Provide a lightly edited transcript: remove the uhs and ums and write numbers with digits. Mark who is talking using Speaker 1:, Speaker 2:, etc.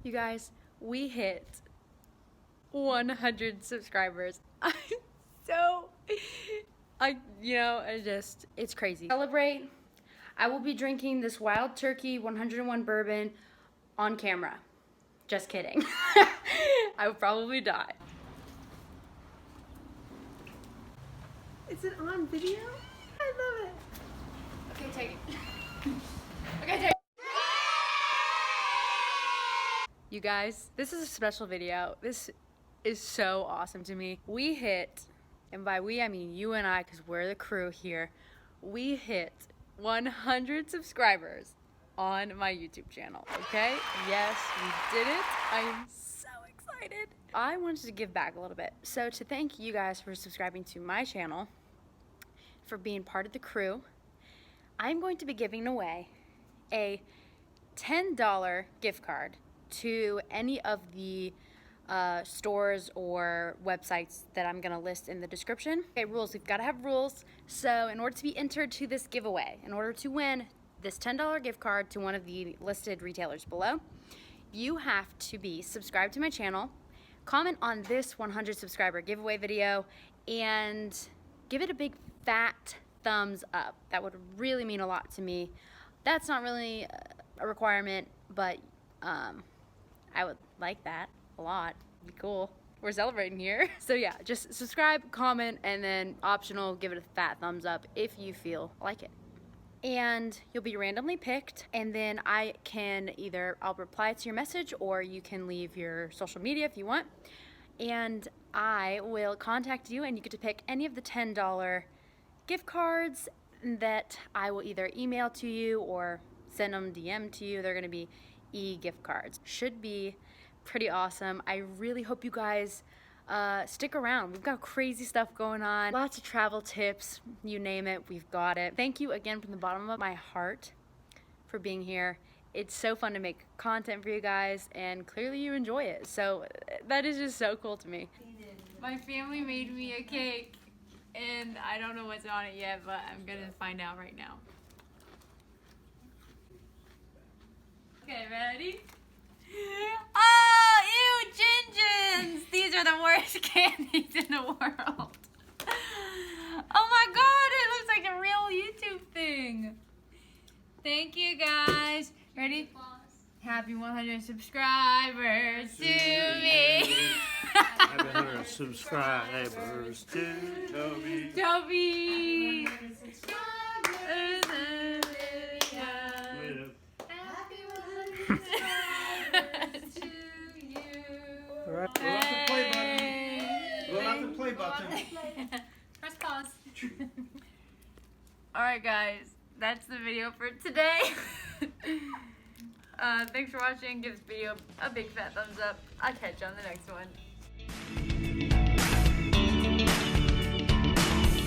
Speaker 1: You guys, we hit 100 subscribers. It's crazy. Celebrate. I will be drinking this Wild Turkey 101 bourbon on camera. Just kidding. I would probably die.
Speaker 2: Is it on video? I love it.
Speaker 1: Okay, take it. Okay, take it. You guys, this is a special video. This is so awesome to me. We hit, and by we I mean you and I, because we're the crew here, we hit 100 subscribers on my YouTube channel, okay? Yes, we did it. I am so excited. I wanted to give back a little bit. So to thank you guys for subscribing to my channel, for being part of the crew, I'm going to be giving away a $10 gift card to any of the stores or websites that I'm gonna list in the description. Okay, rules, we've gotta have rules. So in order to be entered to this giveaway, in order to win this $10 gift card to one of the listed retailers below, you have to be subscribed to my channel, comment on this 100 subscriber giveaway video, and give it a big fat thumbs up. That would really mean a lot to me. That's not really a requirement, but I would like that a lot. It'd be cool. We're celebrating here. So yeah, just subscribe, comment, and then optional, give it a fat thumbs up if you feel like it. And you'll be randomly picked, and then I'll reply to your message, or you can leave your social media if you want, and I will contact you, and you get to pick any of the $10 gift cards that I will either email to you or send them DM to you. They're gonna be e-gift cards. Should be pretty awesome. I really hope you guys stick around. We've got crazy stuff going on, lots of travel tips, you name it, we've got it. Thank you again from the bottom of my heart for being here. It's so fun to make content for you guys, and clearly you enjoy it. So that is just so cool to me. My family made me a cake, and I don't know what's on it yet, but I'm gonna find out right now. Okay, ready? Oh, ew, Gin-Gins! These are the worst candies in the world. Oh my god, it looks like a real YouTube thing. Thank you guys. Ready? Happy 100 subscribers to me.
Speaker 3: Happy 100 subscribers to Toby.
Speaker 1: Toby.
Speaker 3: Blow out the play button. Blow out the play button.
Speaker 1: Press pause. Alright guys, that's the video for today. Thanks for watching. Give this video a big fat thumbs up. I'll catch you on the next one.